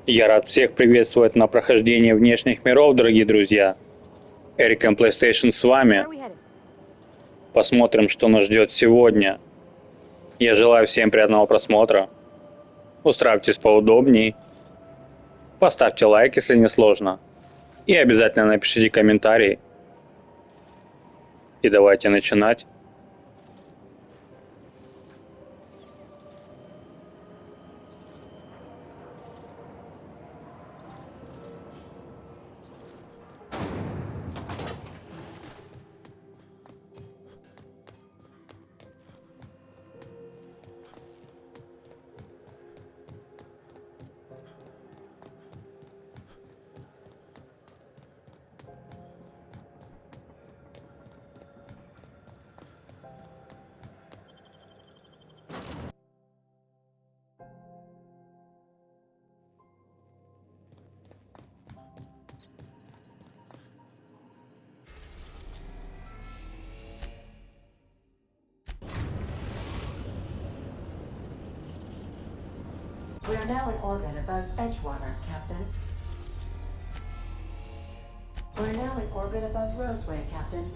Я рад всех приветствовать на прохождении внешних миров, дорогие друзья. Эрик PlayStation с вами. Посмотрим, что нас ждет сегодня. Я желаю всем приятного просмотра. Устраивайтесь поудобней. Поставьте лайк, если не сложно. И обязательно напишите комментарий. И давайте начинать. We are now in orbit above Edgewater, Captain. We're now in orbit above Roseway, Captain.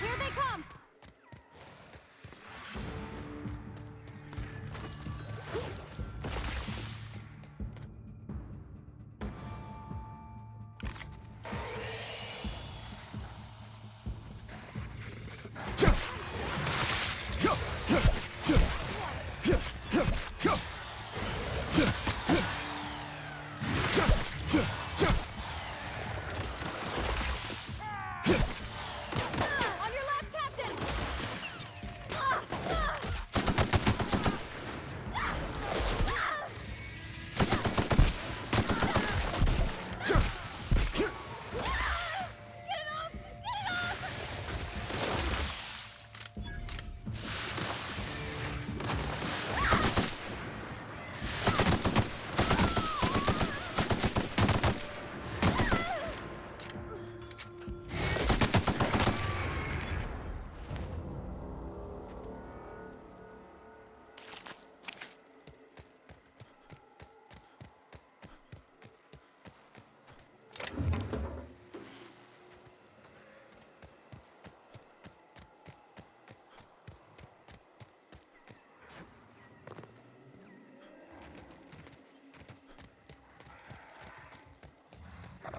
Here they come! On your left, Captain! Get it off! Get it off!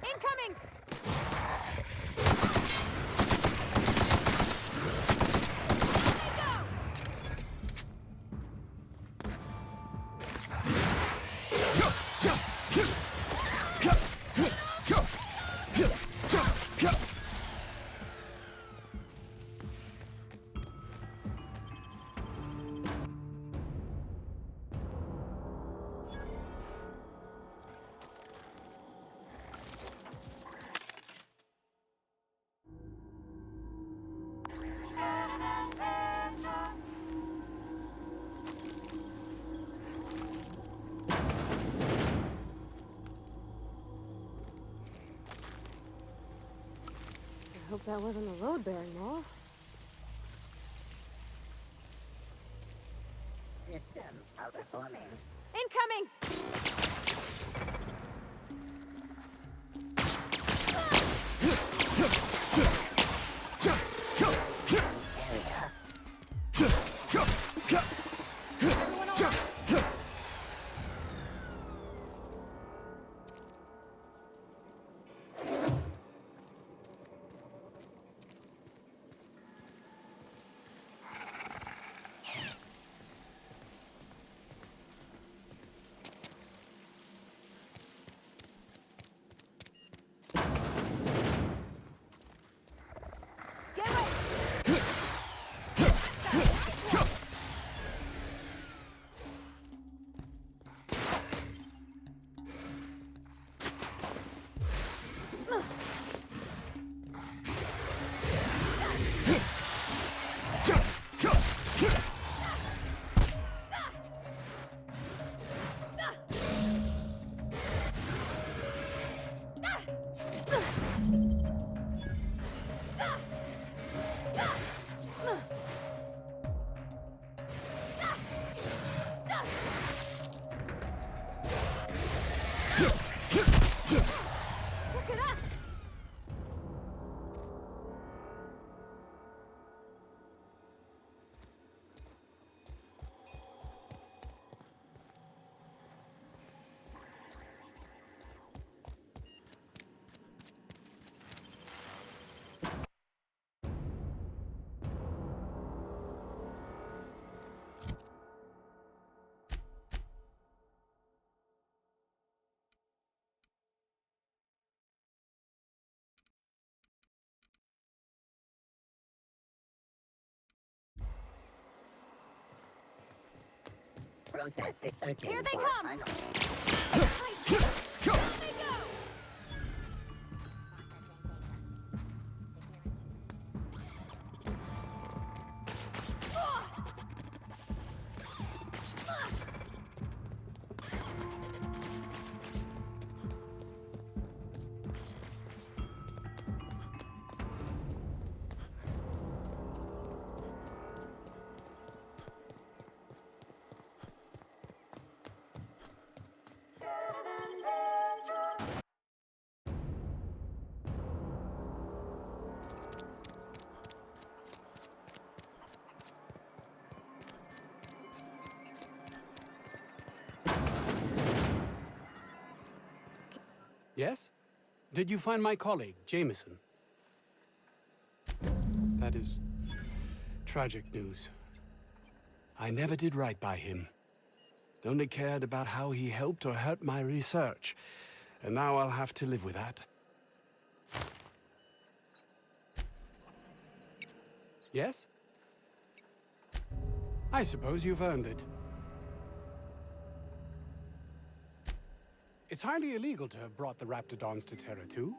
Incoming! Let go! I hope that wasn't a load-bearing wall. System outperforming. Incoming! Area. Process 6 searching Here they for come! final. Here they go! Yes? Did you find my colleague, Jameson? That is tragic news. I never did right by him. Only cared about how he helped or hurt my research. And now I'll have to live with that. Yes? I suppose you've earned it. It's highly illegal to have brought the Raptidons to Terra 2.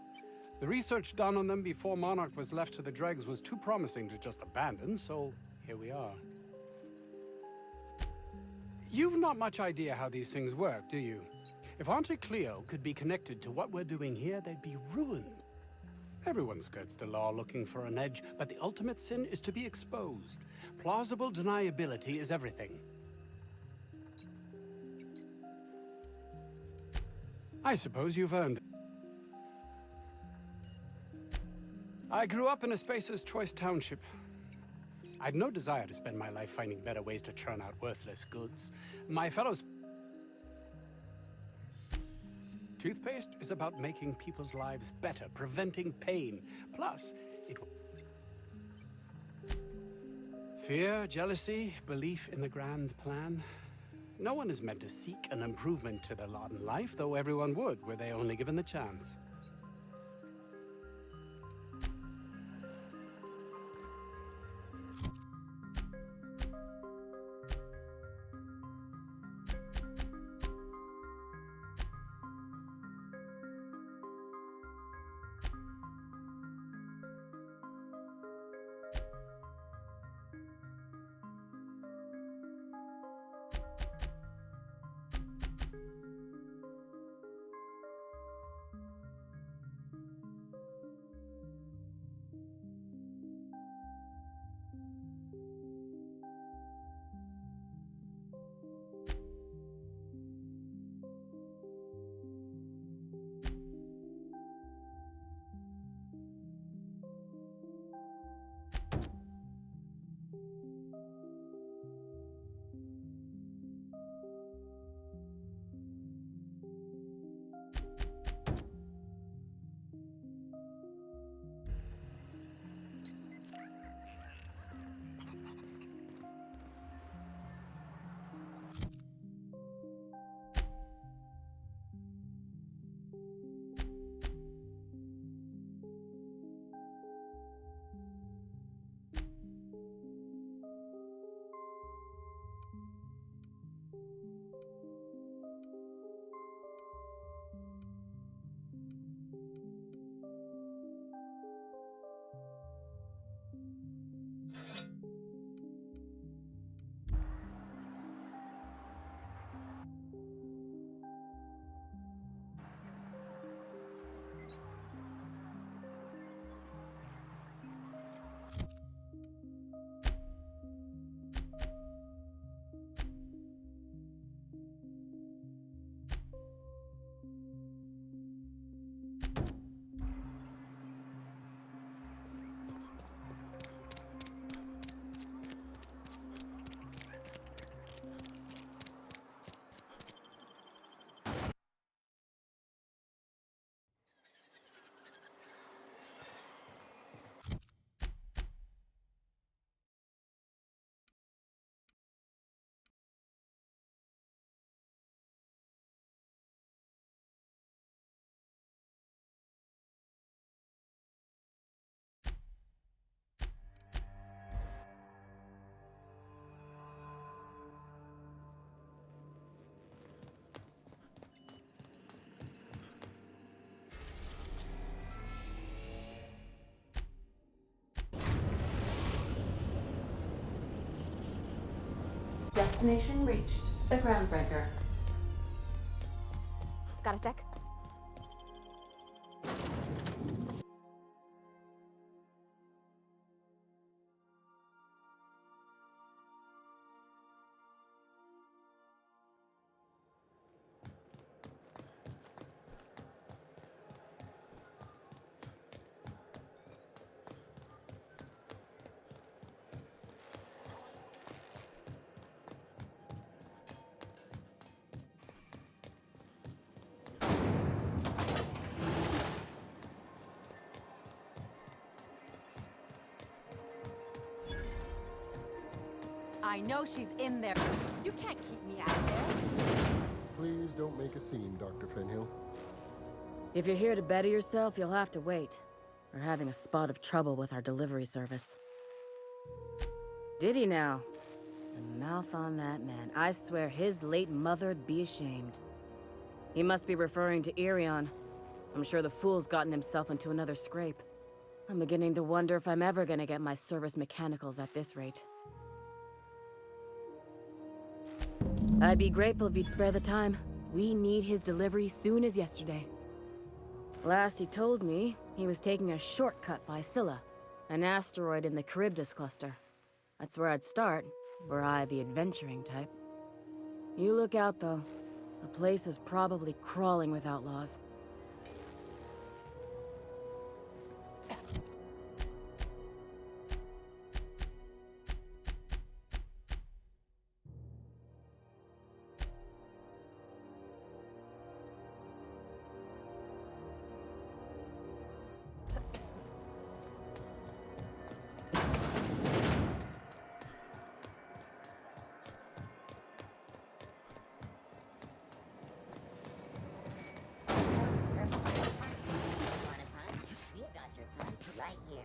The research done on them before Monarch was left to the dregs was too promising to just abandon, so here we are. You've not much idea how these things work, do you? If Auntie Cleo could be connected to what we're doing here, they'd be ruined. Everyone skirts the law looking for an edge, but the ultimate sin is to be exposed. Plausible deniability is everything. I suppose you've earned it. I grew up in a Spacer's Choice township. I'd no desire to spend my life finding better ways to churn out worthless goods. My fellows... Toothpaste is about making people's lives better, preventing pain. Plus, it... Fear, jealousy, belief in the grand plan. No one is meant to seek an improvement to their lot in life, though everyone would, were they only given the chance. Destination reached. The groundbreaker. Got a sec? I know she's in there. You can't keep me out of there. Please don't make a scene, Dr. Fenhill. If you're here to better yourself, you'll have to wait. We're having a spot of trouble with our delivery service. Did he now? The mouth on that man. I swear his late mother'd be ashamed. He must be referring to Irion. I'm sure the fool's gotten himself into another scrape. I'm beginning to wonder if I'm ever gonna get my service mechanicals at this rate. I'd be grateful if you'd spare the time. We need his delivery soon as yesterday. Last he told me, he was taking a shortcut by Scylla, an asteroid in the Charybdis cluster. That's where I'd start, were I the adventuring type. You look out, though. The place is probably crawling with outlaws. We've got your punch right here.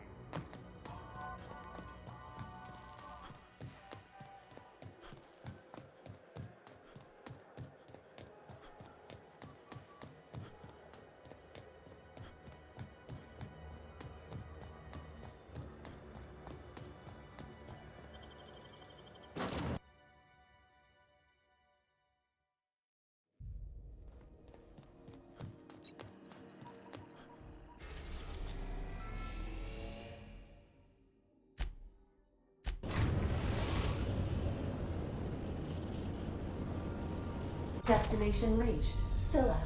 Destination reached. Scylla.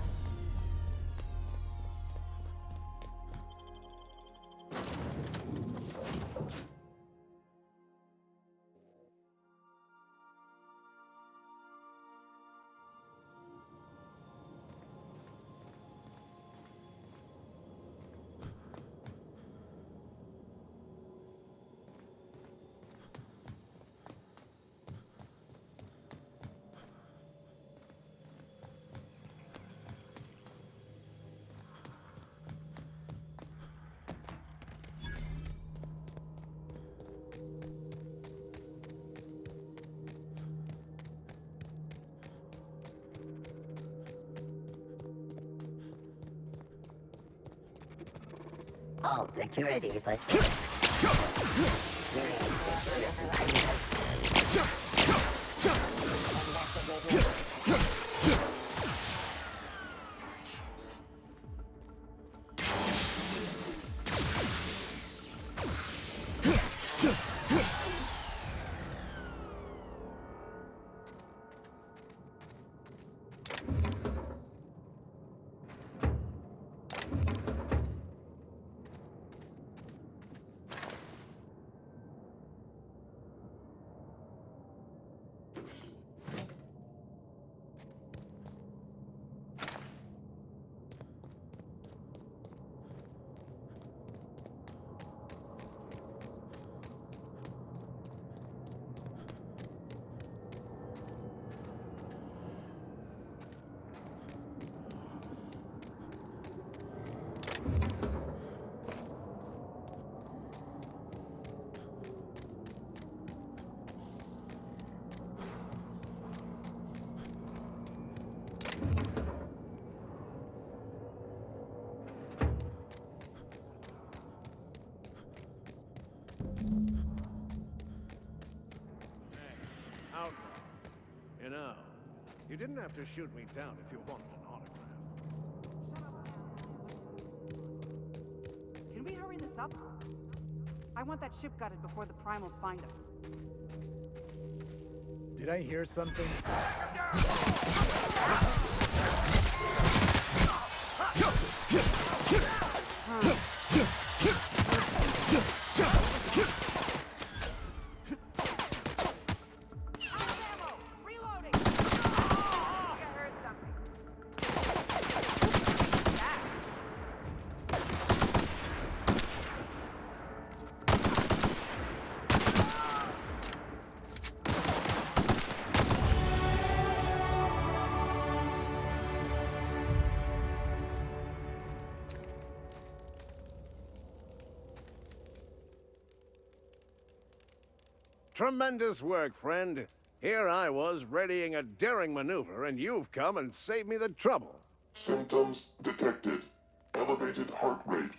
All security, but... You know, you didn't have to shoot me down if you wanted an autograph. Can we hurry this up? I want that ship gutted before the primals find us. Did I hear something? Tremendous work, friend. Here I was readying a daring maneuver, and you've come and saved me the trouble. Symptoms detected. Elevated heart rate,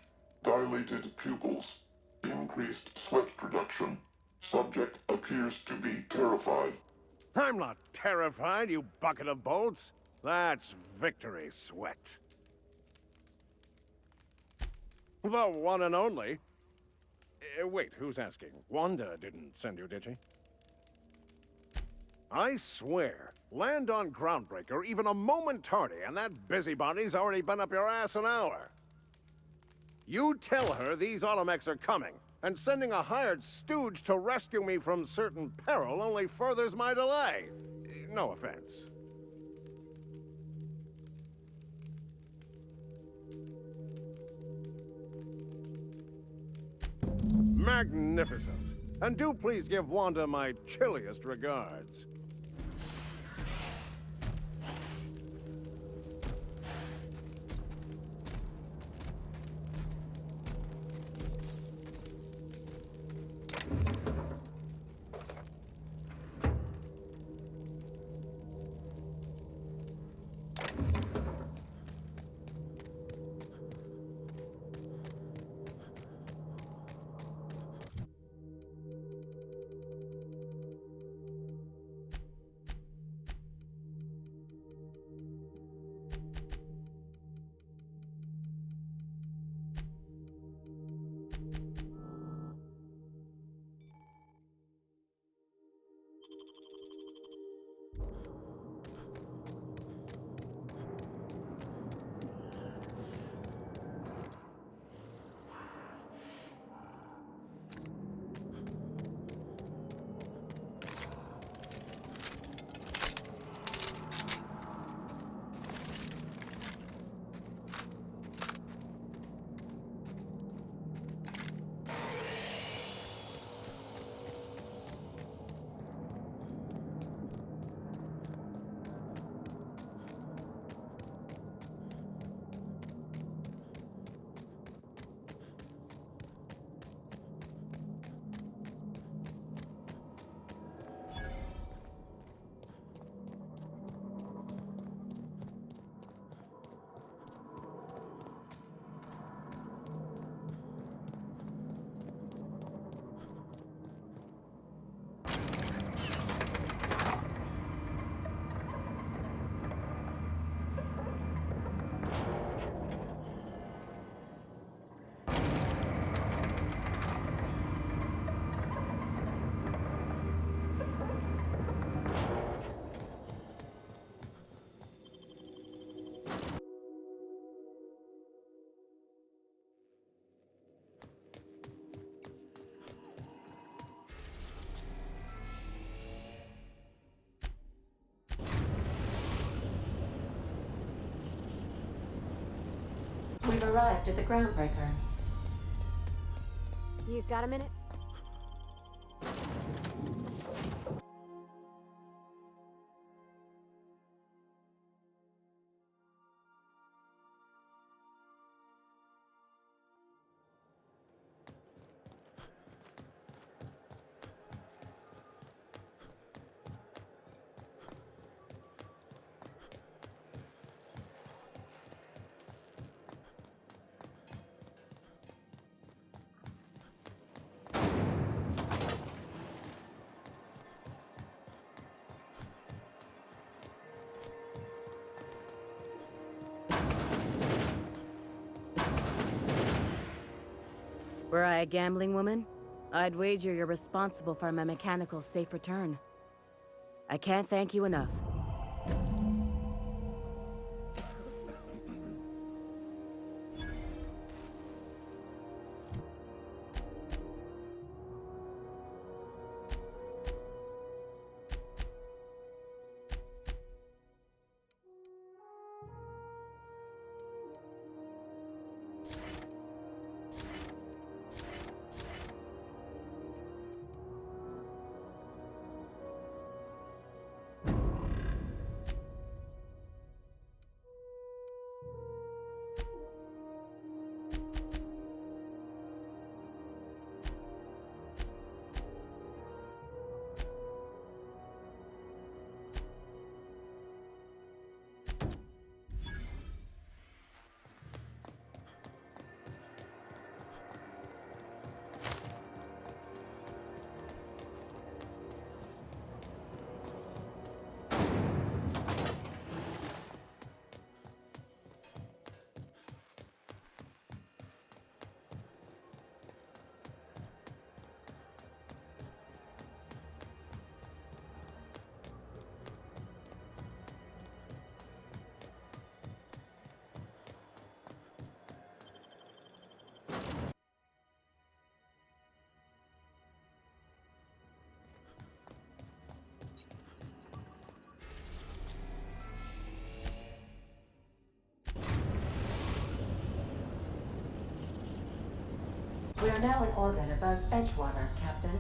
dilated pupils, increased sweat production. Subject appears to be terrified. I'm not terrified, you bucket of bolts. That's victory sweat. The one and only. Wait, who's asking? Wanda didn't send you, did she? I swear, land on Groundbreaker even a moment tardy, and that busybody's already been up your ass an hour. You tell her these automechs are coming, and sending a hired stooge to rescue me from certain peril only furthers my delay. No offense. Magnificent. And do please give Wanda my chilliest regards. We've arrived at the Groundbreaker. You got a minute? Were I a gambling woman, I'd wager you're responsible for my mechanical safe return. I can't thank you enough. We are now in orbit above Edgewater, Captain.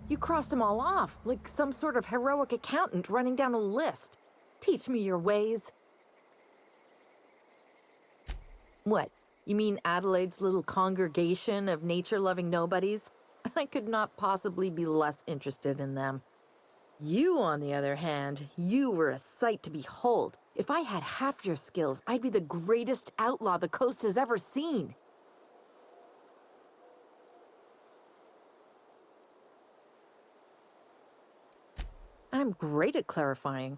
You crossed them all off, like some sort of heroic accountant running down a list. Teach me your ways. What? You mean Adelaide's little congregation of nature-loving nobodies? I could not possibly be less interested in them. You, on the other hand, you were a sight to behold. If I had half your skills, I'd be the greatest outlaw the coast has ever seen. I'm great at clarifying.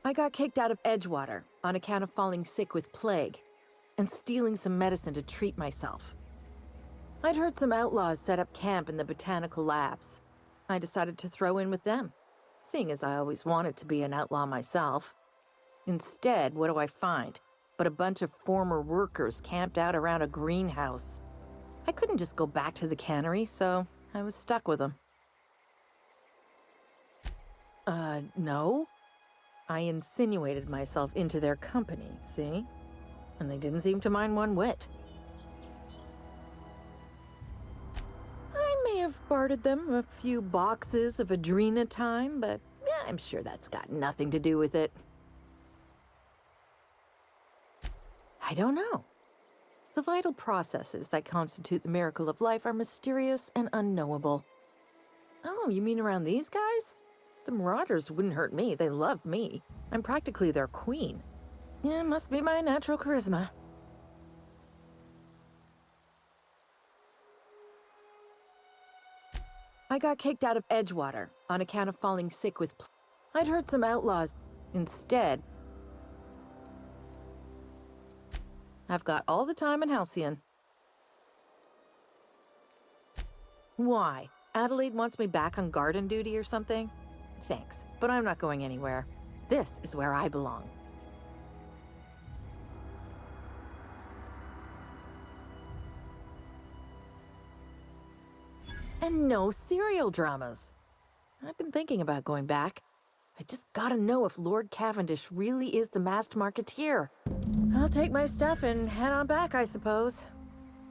I got kicked out of Edgewater on account of falling sick with plague and stealing some medicine to treat myself. I'd heard some outlaws set up camp in the botanical labs. I decided to throw in with them, seeing as I always wanted to be an outlaw myself. Instead, what do I find? But a bunch of former workers camped out around a greenhouse. I couldn't just go back to the cannery, so I was stuck with them. No. I insinuated myself into their company, see? And they didn't seem to mind one whit. I may have bartered them a few boxes of Adrena time, but yeah, I'm sure that's got nothing to do with it. I don't know. The vital processes that constitute the miracle of life are mysterious and unknowable. Oh, you mean around these guys? The Marauders wouldn't hurt me. They love me. I'm practically their queen. Yeah, it must be my natural charisma. I got kicked out of Edgewater on account of falling sick with I'd heard some outlaws. Instead, I've got all the time in Halcyon. Why? Adelaide wants me back on garden duty or something? Thanks, but I'm not going anywhere. This is where I belong. And no serial dramas. I've been thinking about going back. I just gotta know if Lord Cavendish really is the masked marketeer. I'll take my stuff and head on back, I suppose.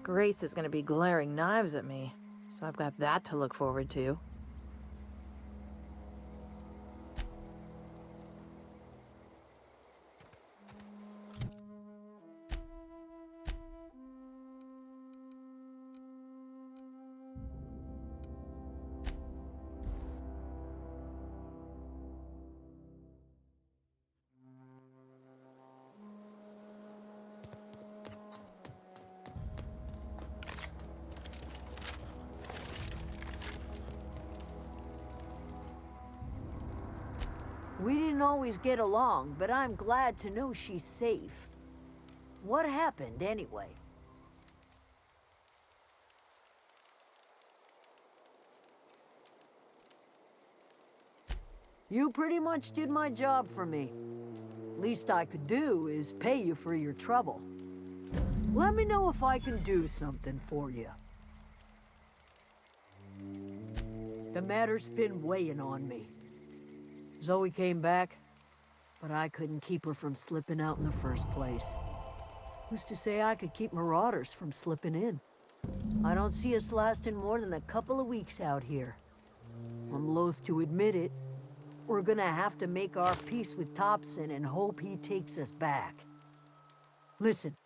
Grace is gonna be glaring knives at me, so I've got that to look forward to. We didn't always get along, but I'm glad to know she's safe. What happened, anyway? You pretty much did my job for me. Least I could do is pay you for your trouble. Let me know if I can do something for you. The matter's been weighing on me. Zoe came back, but I couldn't keep her from slipping out in the first place. Who's to say I could keep Marauders from slipping in? I don't see us lasting more than a couple of weeks out here. I'm loath to admit it. We're gonna have to make our peace with Thompson and hope he takes us back. Listen,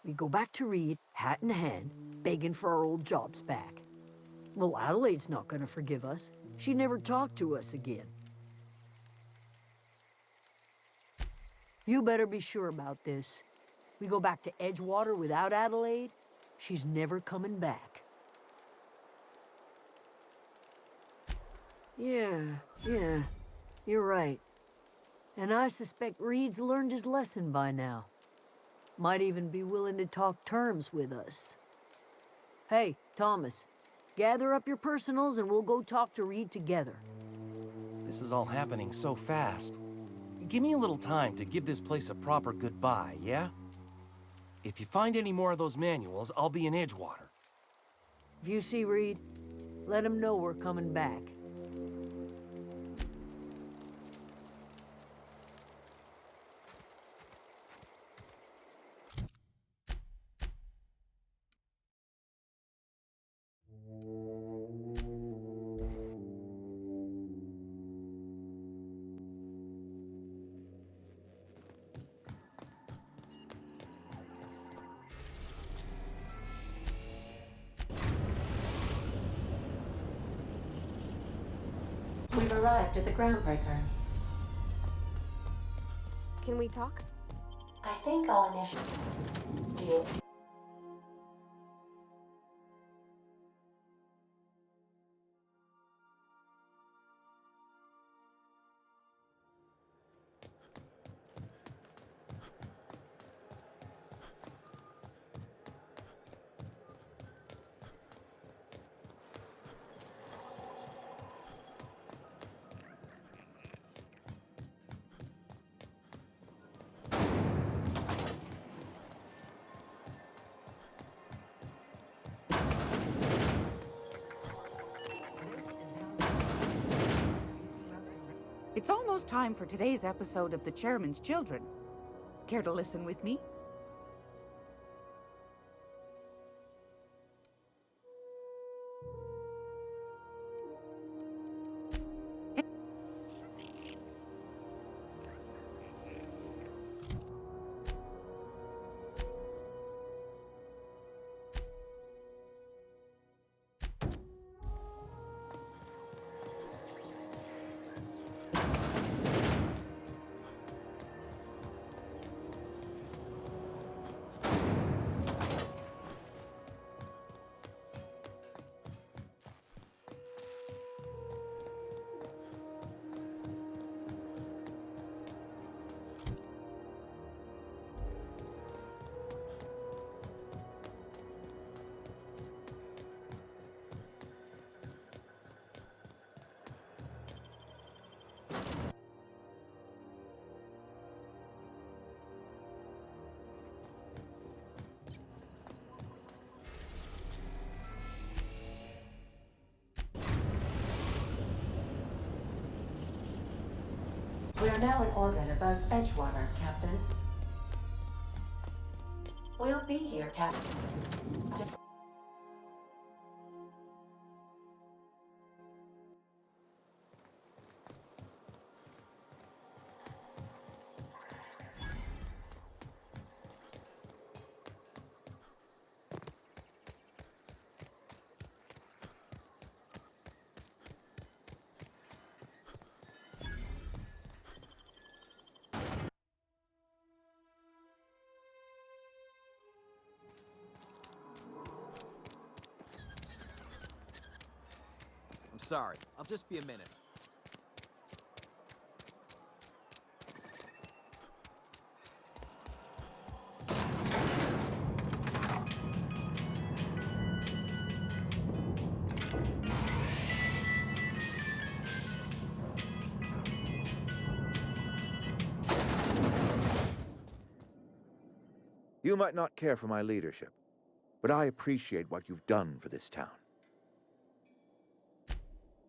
we go back to Reed, hat in hand, begging for our old jobs back. Well, Adelaide's not gonna forgive us. She never talked to us again. You better be sure about this. We go back to Edgewater without Adelaide, she's never coming back. Yeah, you're right. And I suspect Reed's learned his lesson by now. Might even be willing to talk terms with us. Hey, Thomas, gather up your personals and we'll go talk to Reed together. This is all happening so fast. Give me a little time to give this place a proper goodbye, yeah? If you find any more of those manuals, I'll be in Edgewater. If you see Reed, let him know we're coming back. arrived at the groundbreaker. Can we talk? I think I'll initiate. It's almost time for today's episode of The Chairman's Children. Care to listen with me? We are now in orbit above Edgewater, Captain. We'll be here, Captain. Sorry, I'll just be a minute. You might not care for my leadership, but I appreciate what you've done for this town.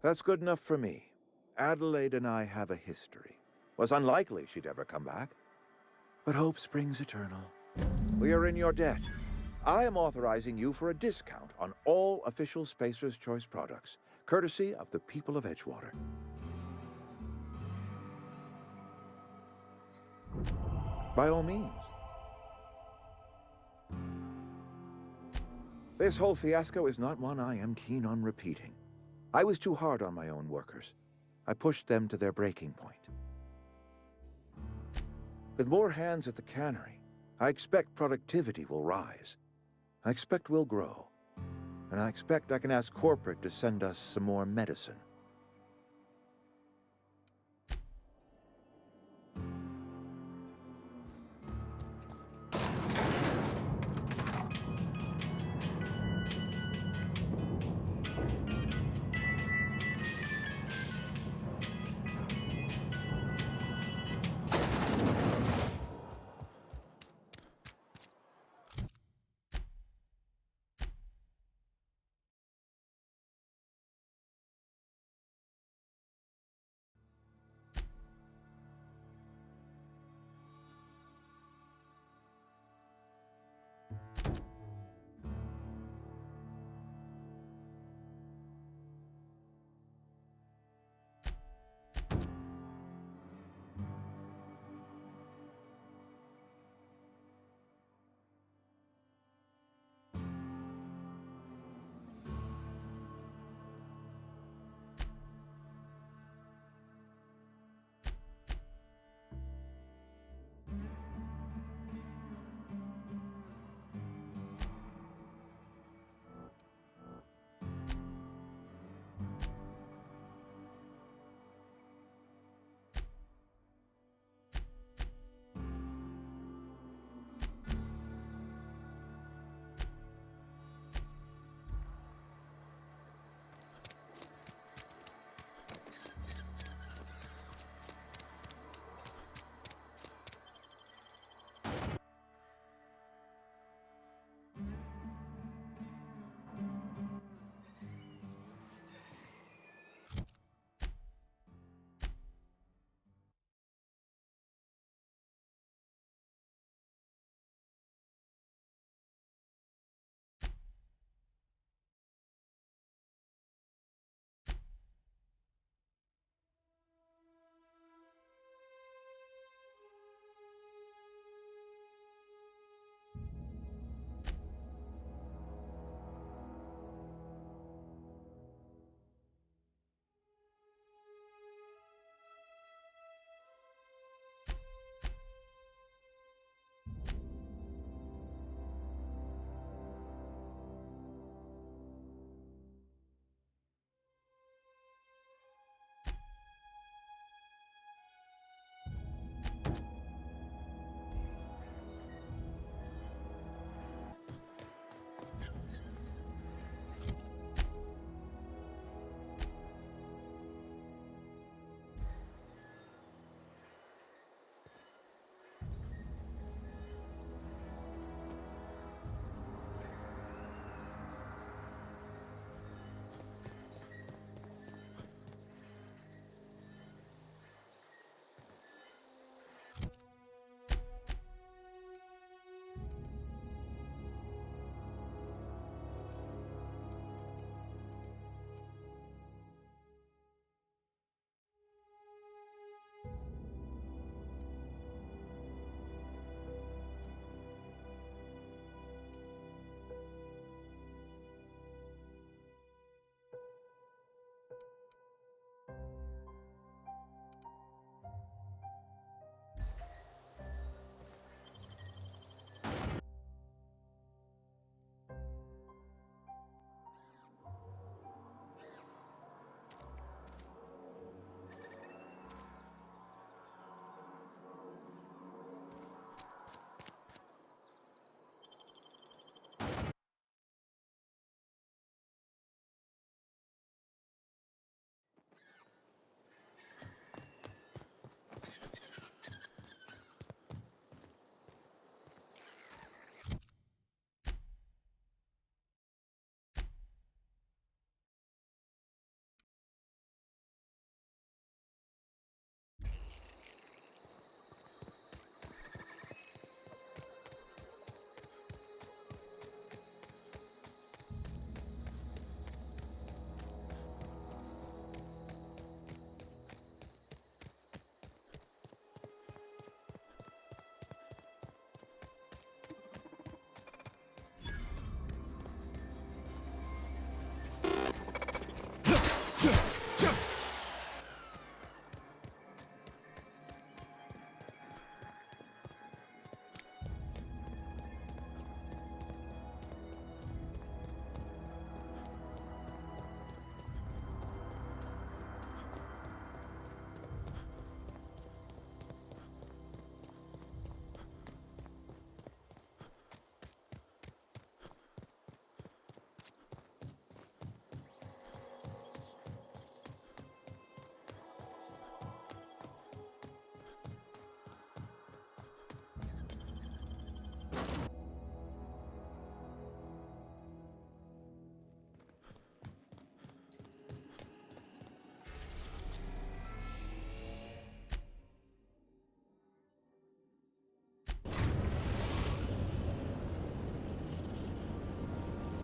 That's good enough for me. Adelaide and I have a history. Was unlikely she'd ever come back. But hope springs eternal. We are in your debt. I am authorizing you for a discount on all official Spacer's Choice products, courtesy of the people of Edgewater. By all means. This whole fiasco is not one I am keen on repeating. I was too hard on my own workers. I pushed them to their breaking point. With more hands at the cannery, I expect productivity will rise. I expect we'll grow. And I expect I can ask corporate to send us some more medicine.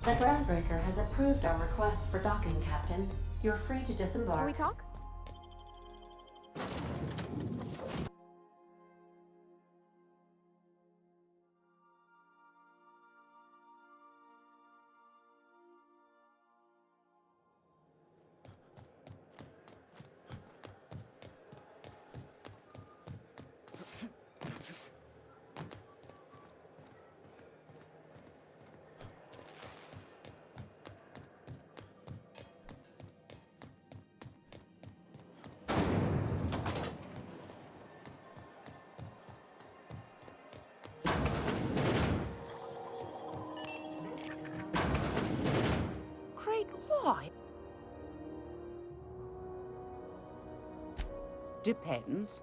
The groundbreaker has approved our request for docking, Captain. You're free to disembark. Can we talk? Why? Depends.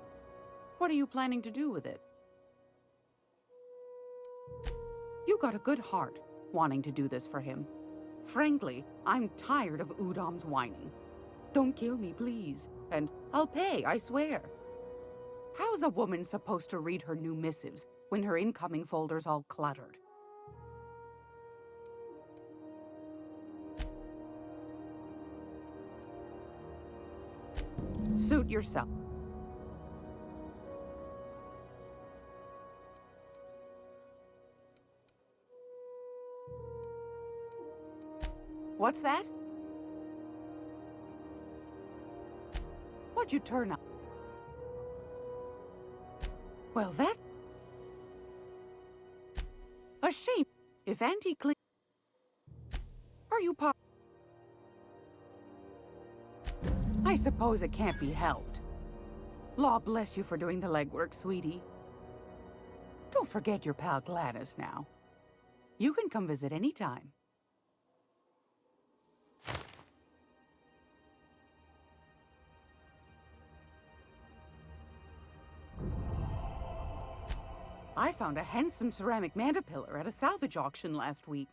What are you planning to do with it? You got a good heart, wanting to do this for him. Frankly, I'm tired of Udom's whining. Don't kill me, please. And I'll pay, I swear. How's a woman supposed to read her new missives when her incoming folder's all cluttered? Suit yourself. What's that? What'd you turn up? Well, that... A shame. If Auntie Cle... Are you pop... I suppose it can't be helped. Law bless you for doing the legwork, sweetie. Don't forget your pal Gladys now. You can come visit anytime. I found a handsome ceramic mandapillar at a salvage auction last week.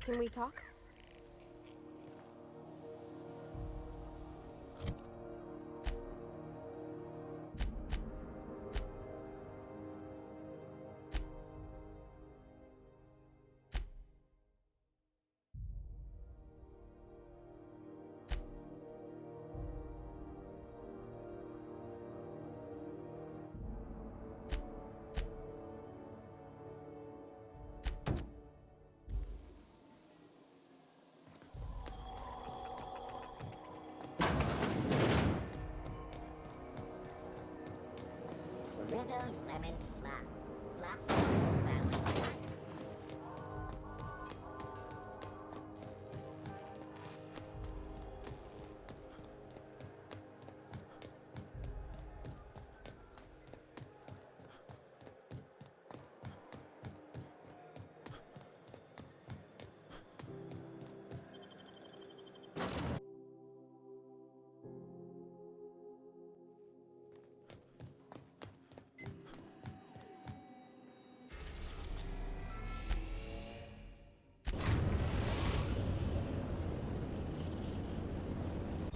Can we talk? Rizzo's lemon slap. Slap the whole family tonight.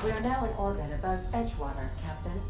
We are now in orbit above Edgewater, Captain.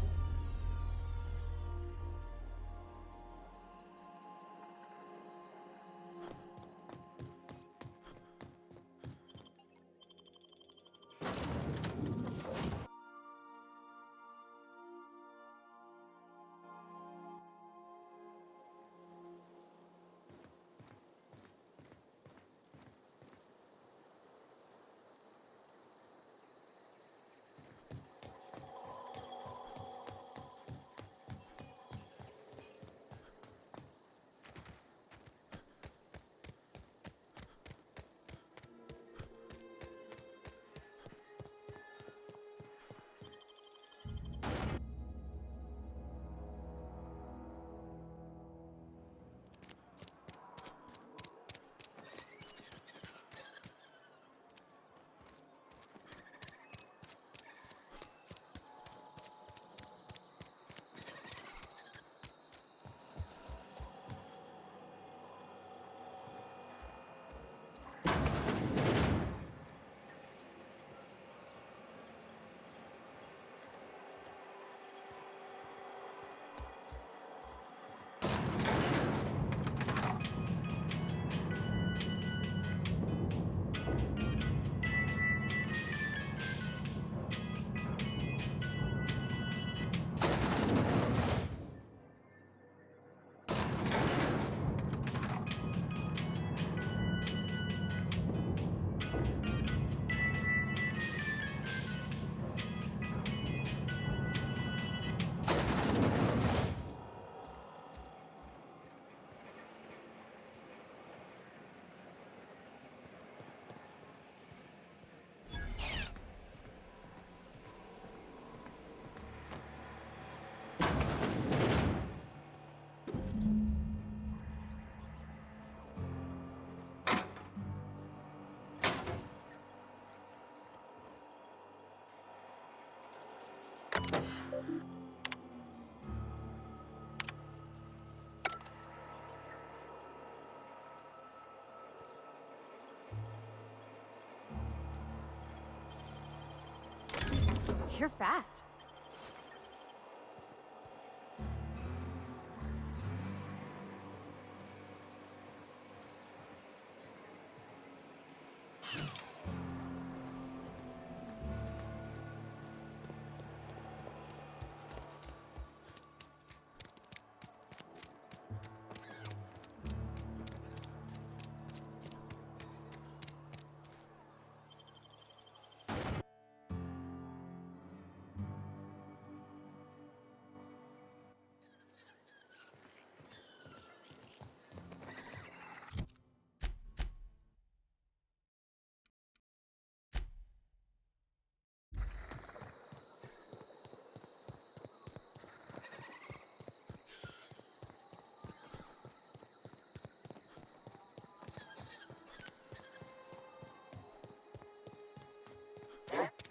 You're fast.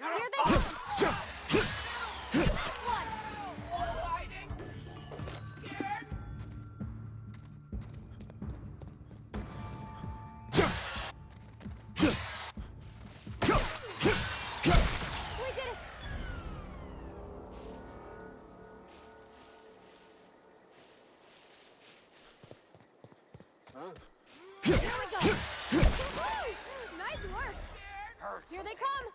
Here they come! Here we go! Nice work! Here they come!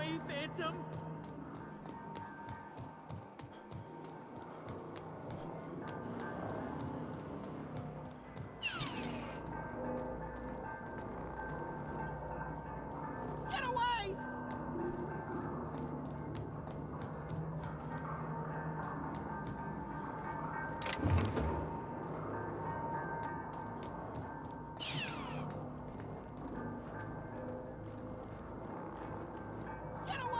away, Phantom! Get away! Get away!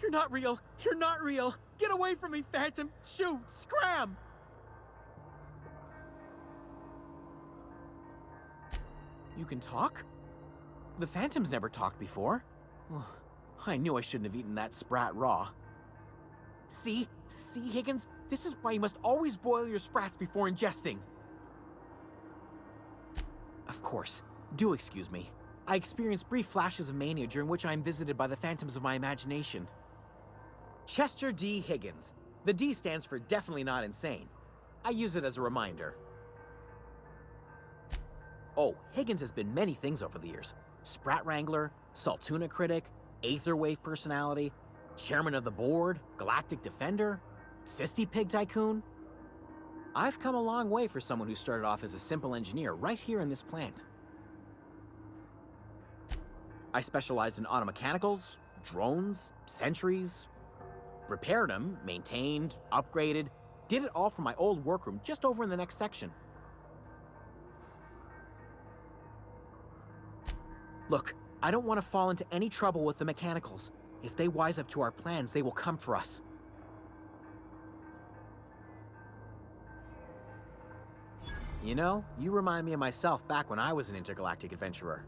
You're not real! You're not real! Get away from me, Phantom! Shoot! Scram! You can talk? The Phantom's never talked before. I knew I shouldn't have eaten that sprat raw. See? See, Higgins? This is why you must always boil your sprats before ingesting. Of course. Do excuse me. I experience brief flashes of mania during which I am visited by the phantoms of my imagination. Chester D. Higgins. The D stands for definitely not insane. I use it as a reminder. Oh, Higgins has been many things over the years. Sprat Wrangler, Saltuna Critic, Aetherwave Personality, Chairman of the Board, Galactic Defender, Sisty Pig Tycoon. I've come a long way for someone who started off as a simple engineer right here in this plant. I specialized in automechanicals, drones, sentries, repaired them, maintained, upgraded, did it all from my old workroom just over in the next section. Look, I don't want to fall into any trouble with the mechanicals. If they wise up to our plans, they will come for us. You know, you remind me of myself back when I was an intergalactic adventurer.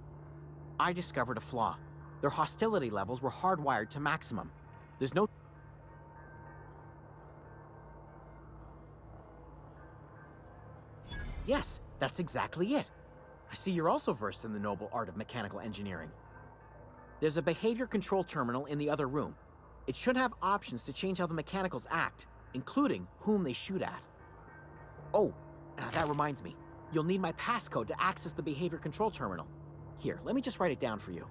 I discovered a flaw. Their hostility levels were hardwired to maximum. There's no... Yes, that's exactly it. I see you're also versed in the noble art of mechanical engineering. There's a behavior control terminal in the other room. It should have options to change how the mechanicals act, including whom they shoot at. Oh, that reminds me. You'll need my passcode to access the behavior control terminal. Here, let me just write it down for you.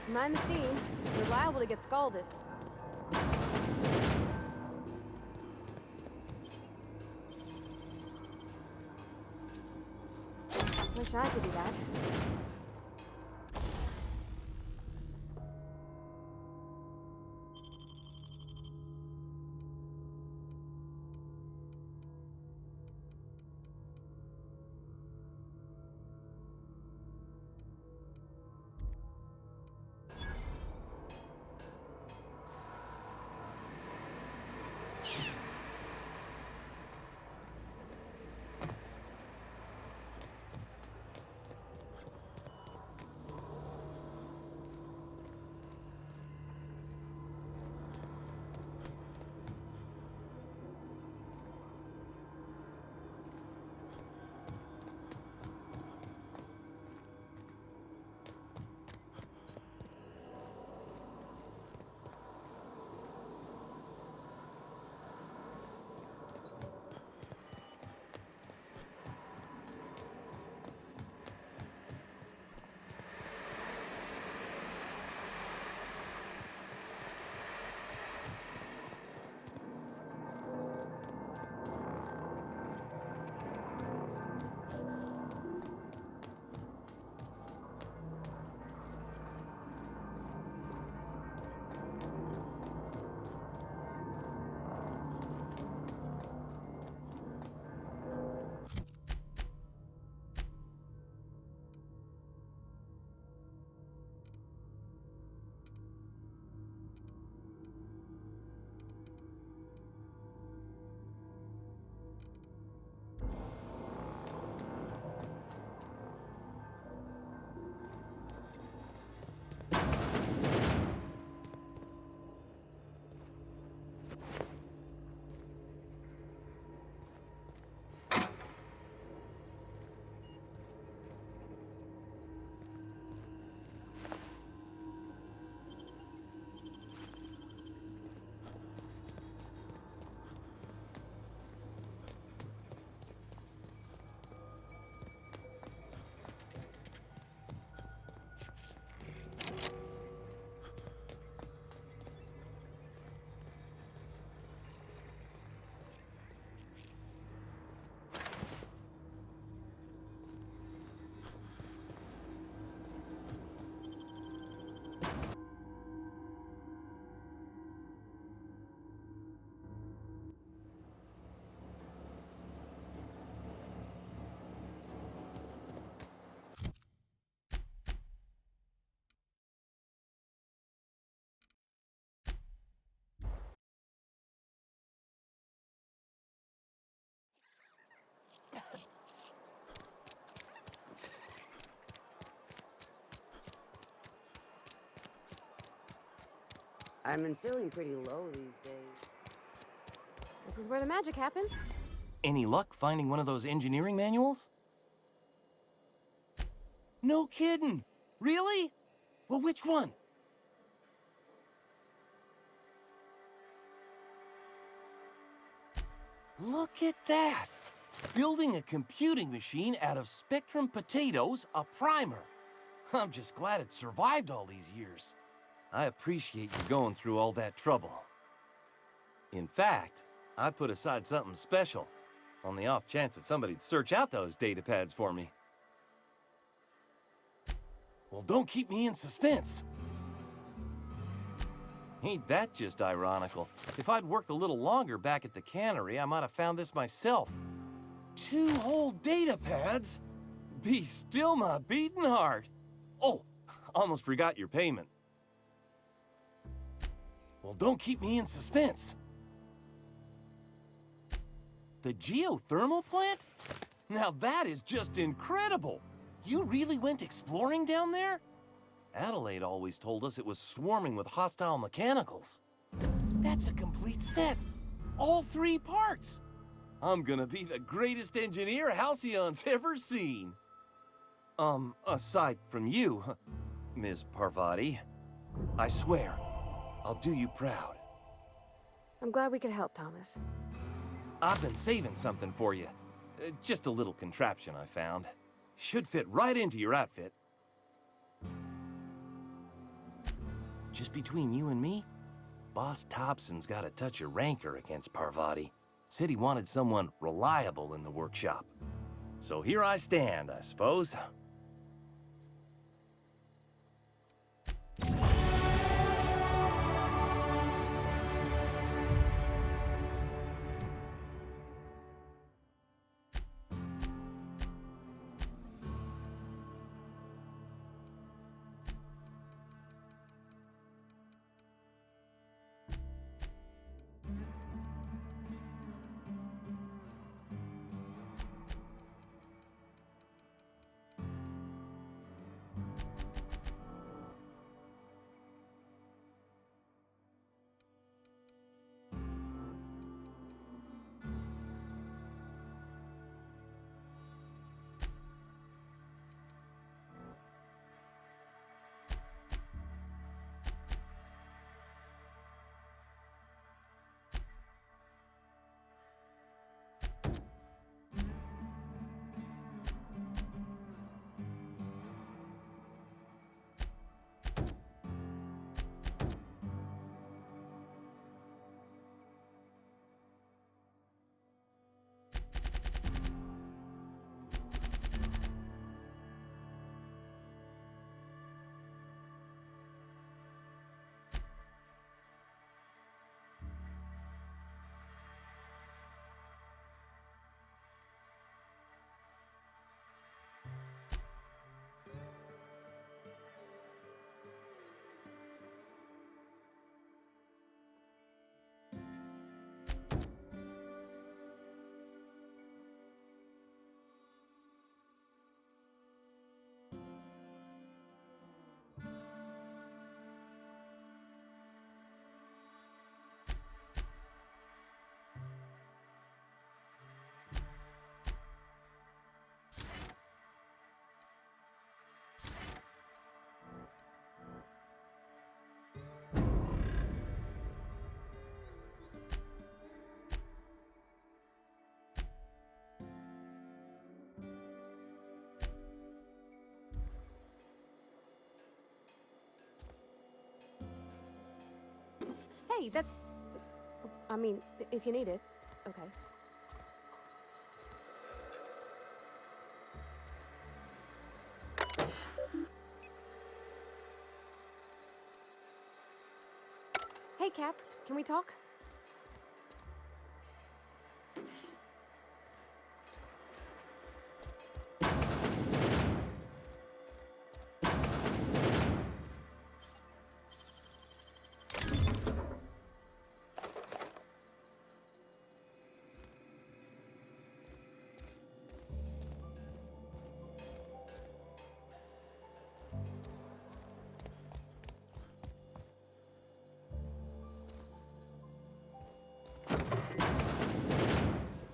Mind the steam. You're liable to get scalded. Wish I could do that. I've been feeling pretty low these days. This is where the magic happens. Any luck finding one of those engineering manuals? No kidding! Really? Well, which one? Look at that! Building a computing machine out of Spectrum potatoes, a primer. I'm just glad it survived all these years. I appreciate you going through all that trouble. In fact, I put aside something special, on the off chance that somebody'd search out those data pads for me. Well, don't keep me in suspense. Ain't that just ironical? If I'd worked a little longer back at the cannery, I might have found this myself. 2 whole data pads? Be still my beating heart. Oh, almost forgot your payment. Well, don't keep me in suspense. The geothermal plant? Now that is just incredible! You really went exploring down there? Adelaide always told us it was swarming with hostile mechanicals. That's a complete set. All 3 parts. I'm gonna be the greatest engineer Halcyon's ever seen. Aside from you, Ms. Parvati, I swear, I'll do you proud. I'm glad we could help, Thomas. I've been saving something for you. Just a little contraption I found. Should fit right into your outfit. Just between you and me, Boss Thompson's got a touch of rancor against Parvati. Said he wanted someone reliable in the workshop. So here I stand, I suppose. Hey, that's... I mean, if you need it. Okay. Hey, Cap. Can we talk?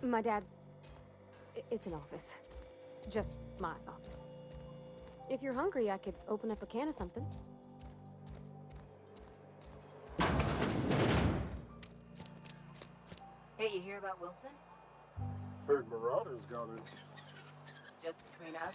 My dad's... It's an office. Just my office. If you're hungry, I could open up a can of something. Hey, you hear about Wilson? Heard Marauders got it. Just between us?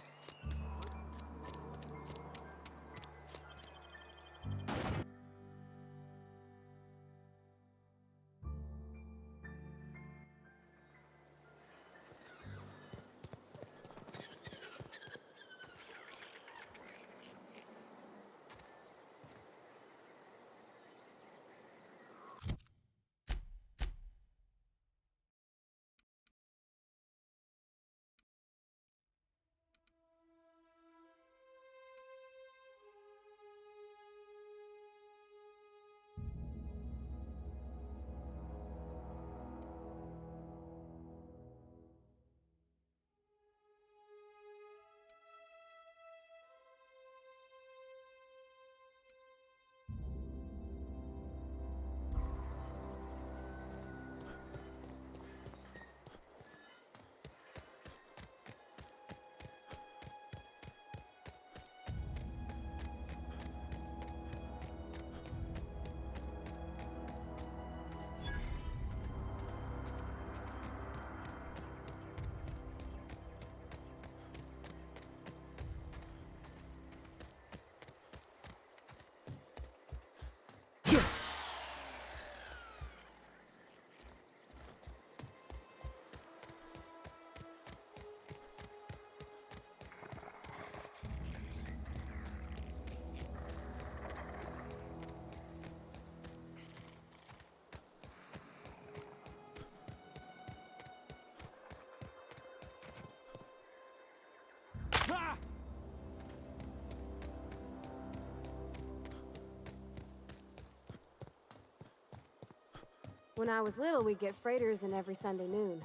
When I was little, we'd get freighters in every Sunday noon.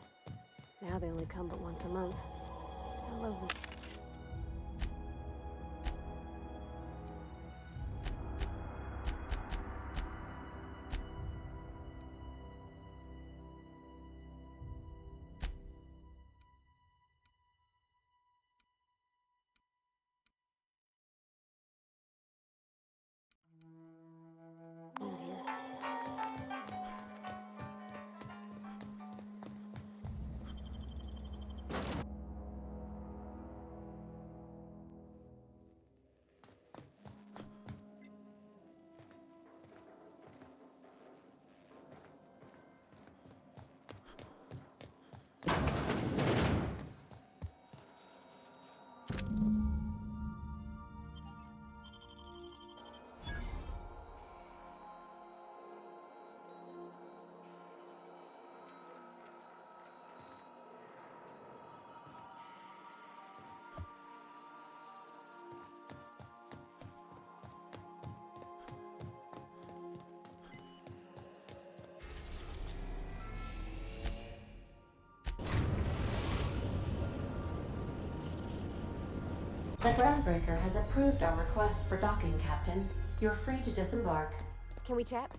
Now they only come but once a month. I love them. The groundbreaker has approved our request for docking, Captain. You're free to disembark. Can we chat?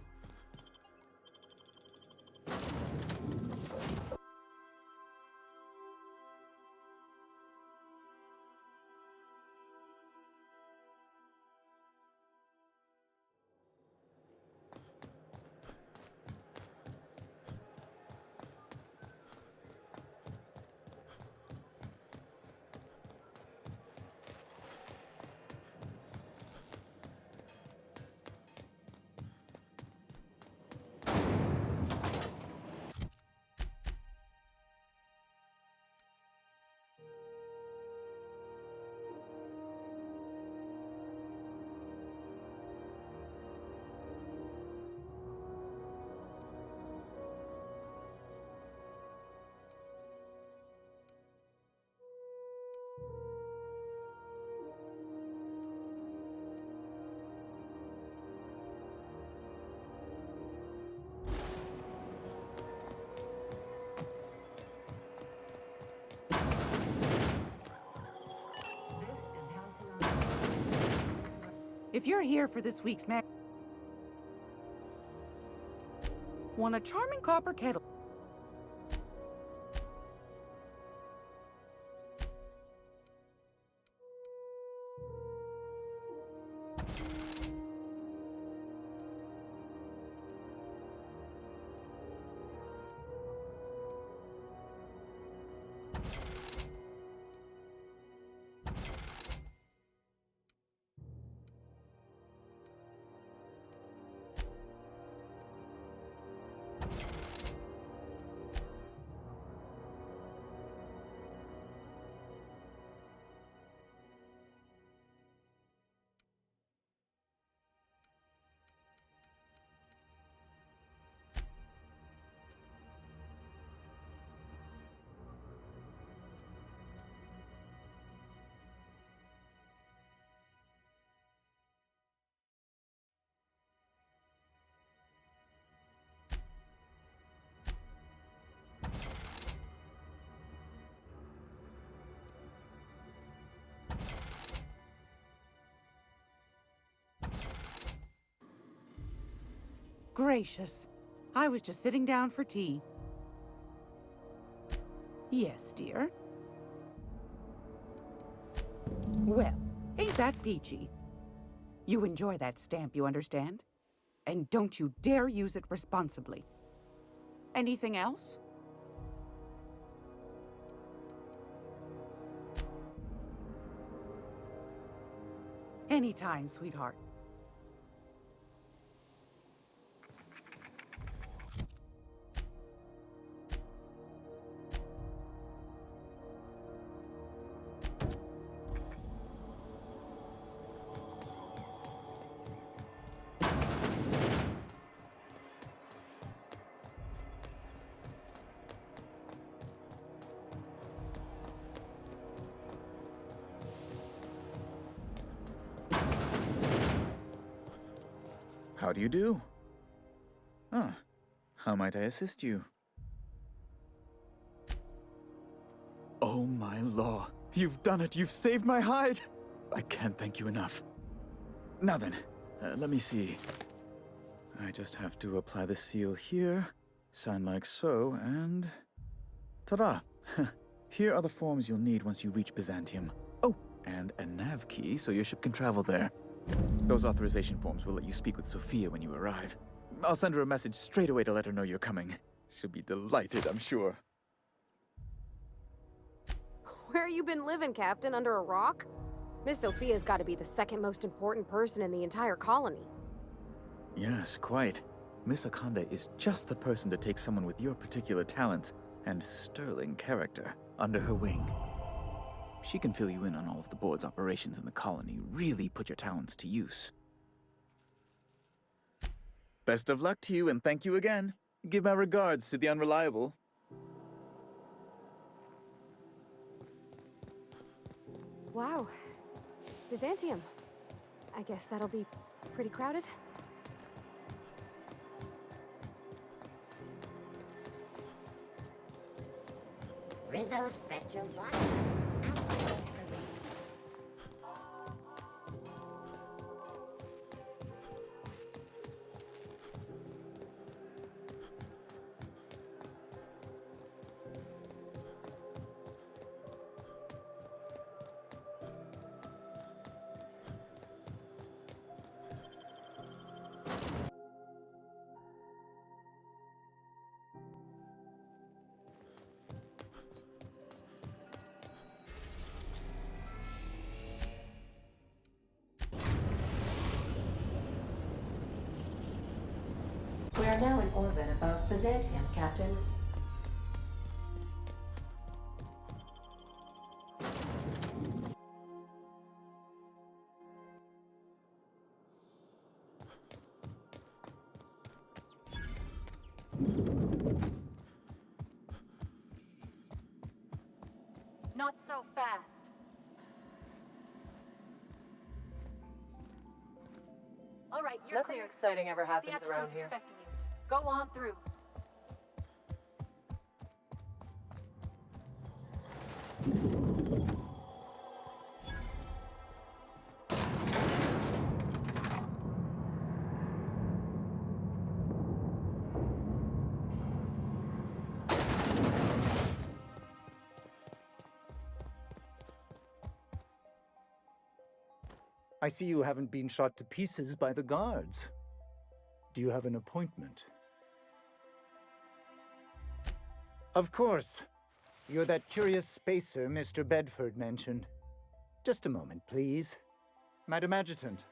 If you're here for this week's won a charming copper kettle. gracious. I was just sitting down for tea. Yes, dear. Well, ain't that peachy? You enjoy that stamp, you understand? And don't you dare use it responsibly. Anything else? Anytime, sweetheart. How do you do? Ah, how might I assist you? Oh my law, you've done it, you've saved my hide! I can't thank you enough. Now then, let me see. I just have to apply the seal here, sign like so, and... ta-da! Here are the forms you'll need once you reach Byzantium. Oh, and a nav key so your ship can travel there. Those authorization forms will let you speak with Sophia when you arrive. I'll send her a message straight away to let her know you're coming. She'll be delighted, I'm sure. Where you been living, Captain? Under a rock? Miss Sophia's got to be the second most important person in the entire colony. Yes, quite. Miss Akanda is just the person to take someone with your particular talents and sterling character under her wing. She can fill you in on all of the board's operations in the colony, really put your talents to use. Best of luck to you, and thank you again. Give my regards to the Unreliable. Wow. Byzantium. I guess that'll be pretty crowded. Rizzo Spectrum Black. We are now in orbit above Byzantium, Captain. Not so fast. All right, you're Nothing clear. exciting ever happens The around Epsilon's here. expecting you. Go on through. I see you haven't been shot to pieces by the guards. Do you have an appointment? Of course. You're that curious spacer Mr. Bedford mentioned. Just a moment, please. Madam Adjutant,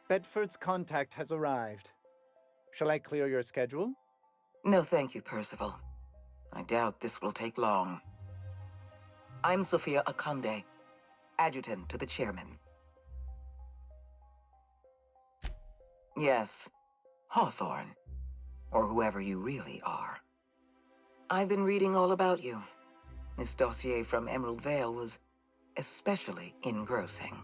Bedford's contact has arrived. Shall I clear your schedule? No, thank you, Percival. I doubt this will take long. I'm Sophia Akande, adjutant to the chairman. Yes, Hawthorne, or whoever you really are. I've been reading all about you. This dossier from Emerald Vale was especially engrossing.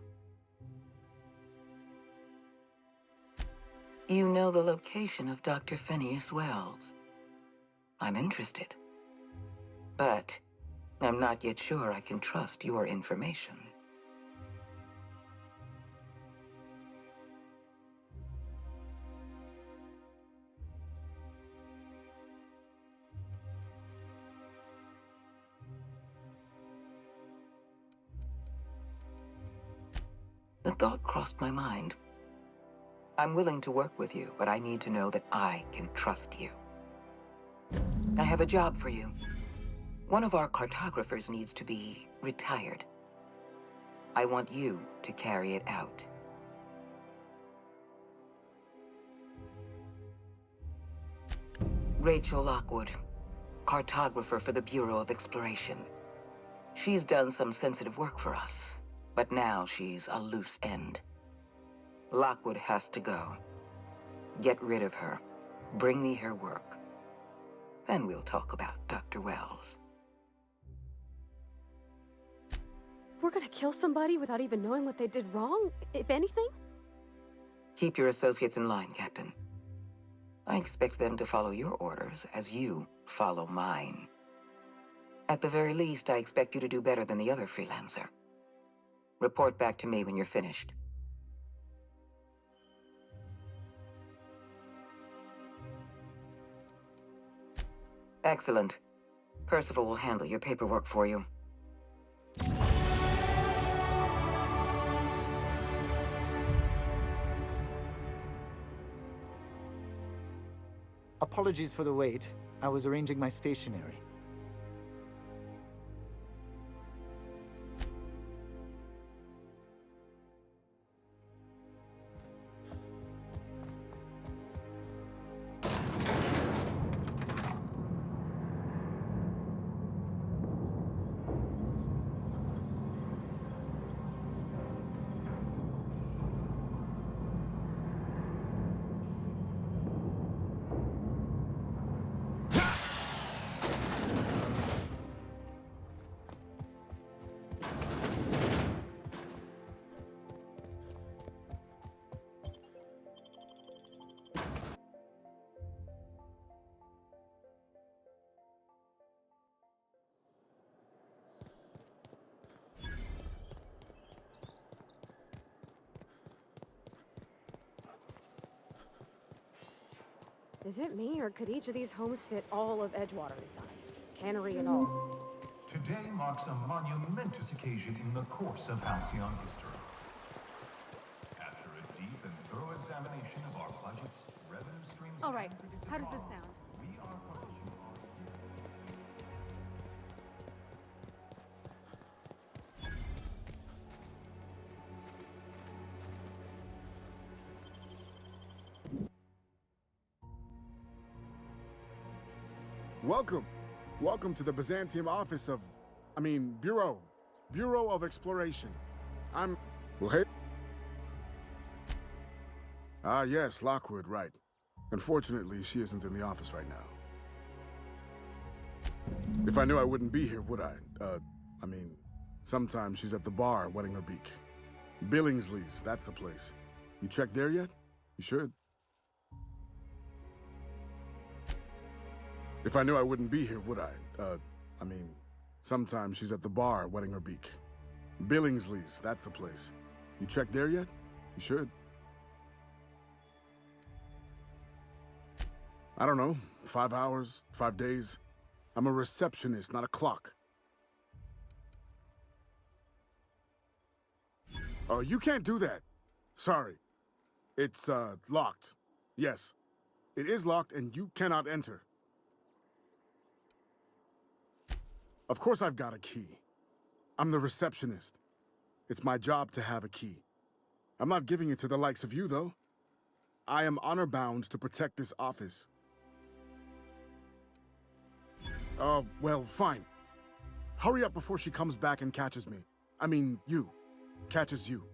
You know the location of Dr. Phineas Wells. I'm interested. But I'm not yet sure I can trust your information. thought crossed my mind. I'm willing to work with you, but I need to know that I can trust you. I have a job for you. One of our cartographers needs to be retired. I want you to carry it out. Rachel Lockwood, cartographer for the Bureau of Exploration. She's done some sensitive work for us, but now she's a loose end. Lockwood has to go. Get rid of her. Bring me her work. Then we'll talk about Dr. Wells. We're gonna kill somebody without even knowing what they did wrong, if anything? Keep your associates in line, Captain. I expect them to follow your orders as you follow mine. At the very least, I expect you to do better than the other freelancer. Report back to me when you're finished. Excellent. Percival will handle your paperwork for you. Apologies for the wait. I was arranging my stationery. Is it me, or could each of these homes fit all of Edgewater inside? Cannery and all. Today marks a monumentous occasion in the course of Halcyon history. After a deep and thorough examination of our budgets, revenue streams, All right, and predicted how does this models, sound? we are publishing Welcome. Welcome to the Byzantium office of, Bureau. Bureau of Exploration. Well, hey. Ah, yes, Lockwood, right. Unfortunately, she isn't in the office right now. If I knew I wouldn't be here, would I? Sometimes she's at the bar wetting her beak. Billingsley's, that's the place. You checked there yet? You should. If I knew I wouldn't be here, would I? Sometimes she's at the bar wetting her beak. Billingsley's, that's the place. You checked there yet? You should. I don't know, 5 hours, 5 days. I'm a receptionist, not a clock. Oh, you can't do that. Sorry. It's, locked. Yes. It is locked and you cannot enter. Of course I've got a key. I'm the receptionist. It's my job to have a key. I'm not giving it to the likes of you, though. I am honor-bound to protect this office. Well, fine. Hurry up before she comes back and catches me. You. Catches you.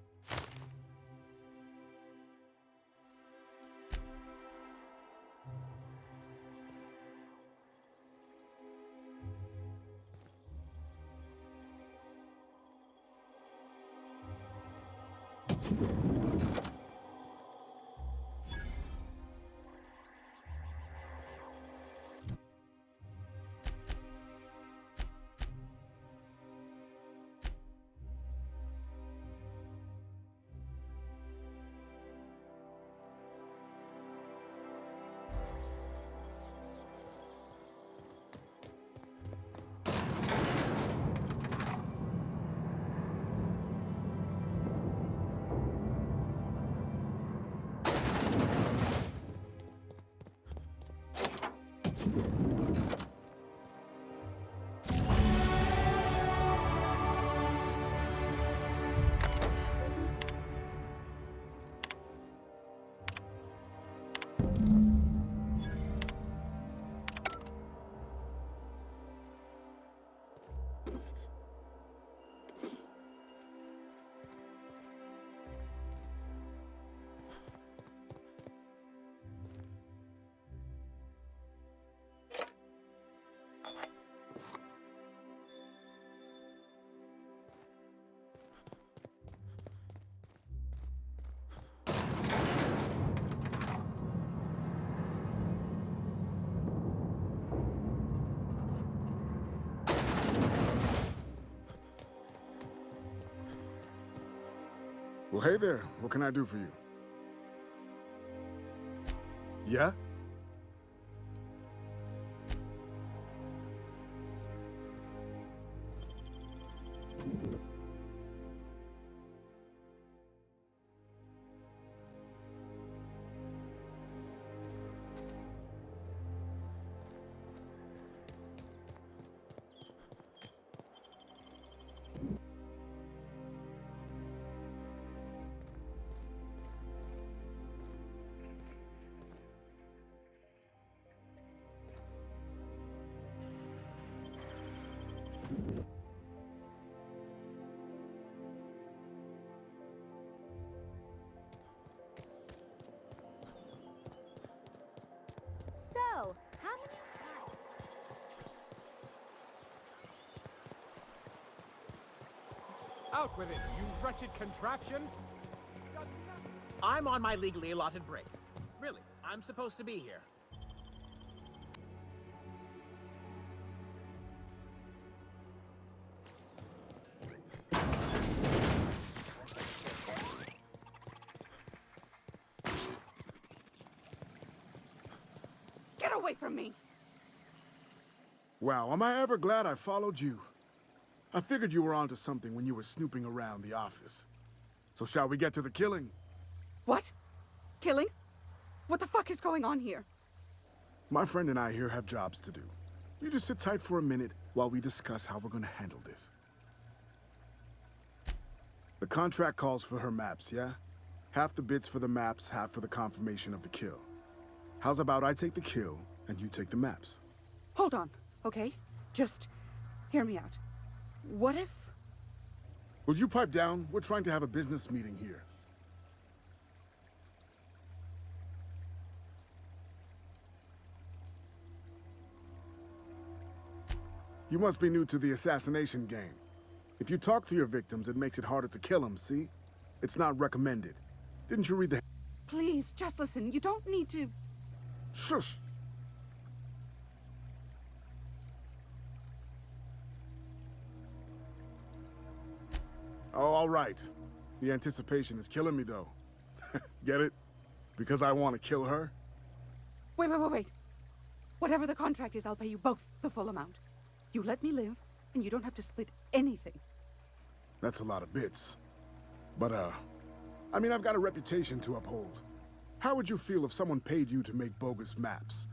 Well, hey there. What can I do for you? Yeah? So, how many times? Out with it, you wretched contraption! I'm on my legally allotted break. Really, I'm supposed to be here. Get away from me! Wow, am I ever glad I followed you? I figured you were onto something when you were snooping around the office. So shall we get to the killing? What? Killing? What the fuck is going on here? My friend and I here have jobs to do. You just sit tight for a minute while we discuss how we're gonna handle this. The contract calls for her maps, yeah? Half the bits for the maps, half for the confirmation of the kill. How's about I take the kill and you take the maps? Hold on, okay? Just hear me out. What if... Will you pipe down? We're trying to have a business meeting here. You must be new to the assassination game. If you talk to your victims, it makes it harder to kill them, see? It's not recommended. Didn't you read the... Please, just listen. You don't need to... Shush! Oh, all right. The anticipation is killing me, though. Get it? Because I want to kill her? Wait. Whatever the contract is, I'll pay you both the full amount. You let me live, and you don't have to split anything. That's a lot of bits. But, I mean, I've got a reputation to uphold. How would you feel if someone paid you to make bogus maps?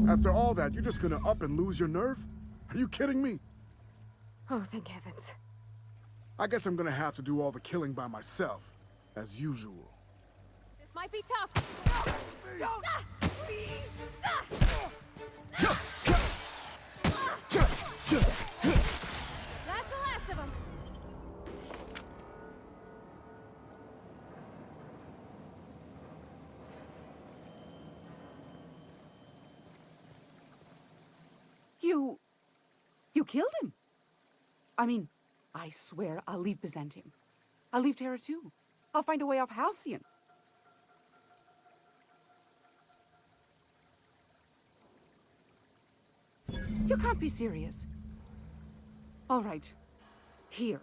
After all that, you're just gonna up and lose your nerve? Are you kidding me? Oh, thank heavens. I guess I'm gonna have to do all the killing by myself, as usual. This might be tough. Don't! Please! That's the last of them. You killed him. I mean, I swear I'll leave Byzantium. I'll leave Terra too. I'll find a way off Halcyon. You can't be serious. All right. Here.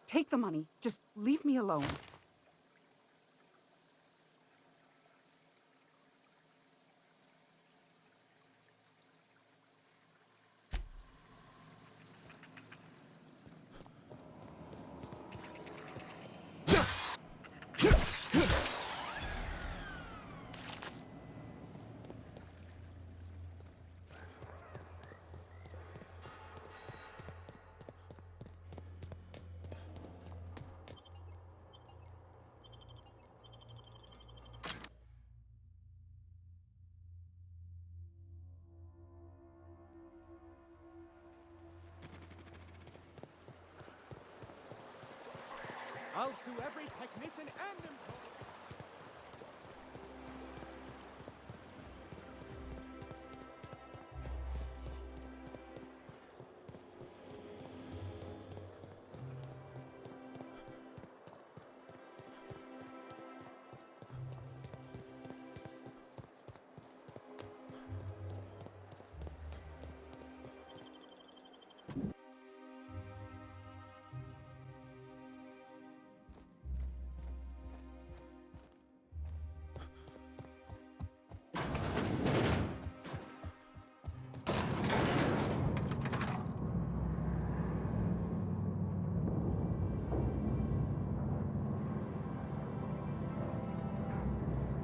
Take the money. Just leave me alone. I'll sue every technician and employee.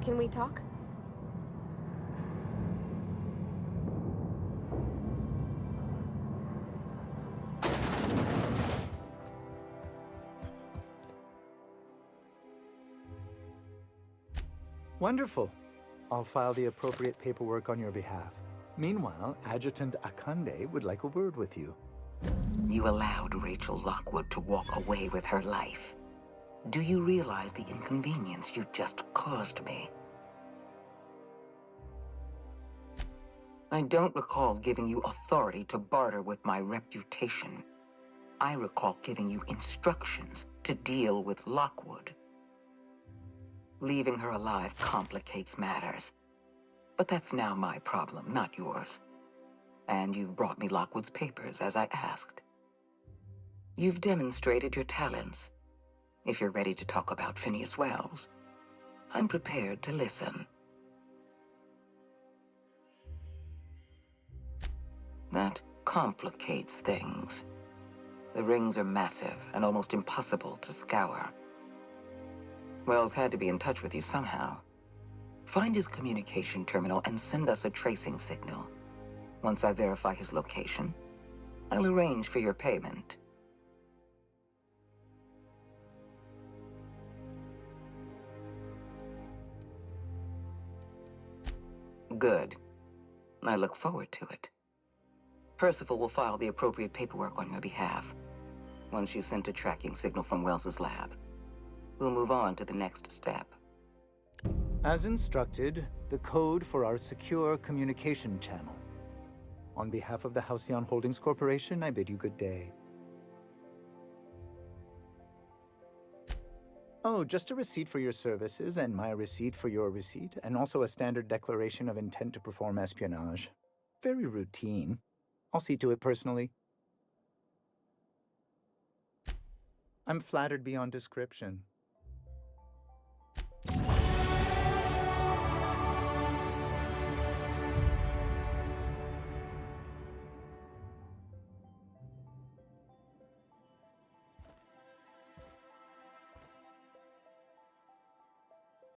Can we talk? Wonderful. I'll file the appropriate paperwork on your behalf. Meanwhile, Adjutant Akande would like a word with you. You allowed Rachel Lockwood to walk away with her life. Do you realize the inconvenience you just caused me? I don't recall giving you authority to barter with my reputation. I recall giving you instructions to deal with Lockwood. Leaving her alive complicates matters. But that's now my problem, not yours. And you've brought me Lockwood's papers, as I asked. You've demonstrated your talents. If you're ready to talk about Phineas Wells, I'm prepared to listen. That complicates things. The rings are massive and almost impossible to scour. Wells had to be in touch with you somehow. Find his communication terminal and send us a tracing signal. Once I verify his location, I'll arrange for your payment. Good. I look forward to it. Percival will file the appropriate paperwork on your behalf. Once you sent a tracking signal from Wells's lab, we'll move on to the next step. As instructed, the code for our secure communication channel. On behalf of the Halcyon Holdings Corporation, I bid you good day. Oh, just a receipt for your services and my receipt for your receipt, and also a standard declaration of intent to perform espionage. Very routine. I'll see to it personally. I'm flattered beyond description.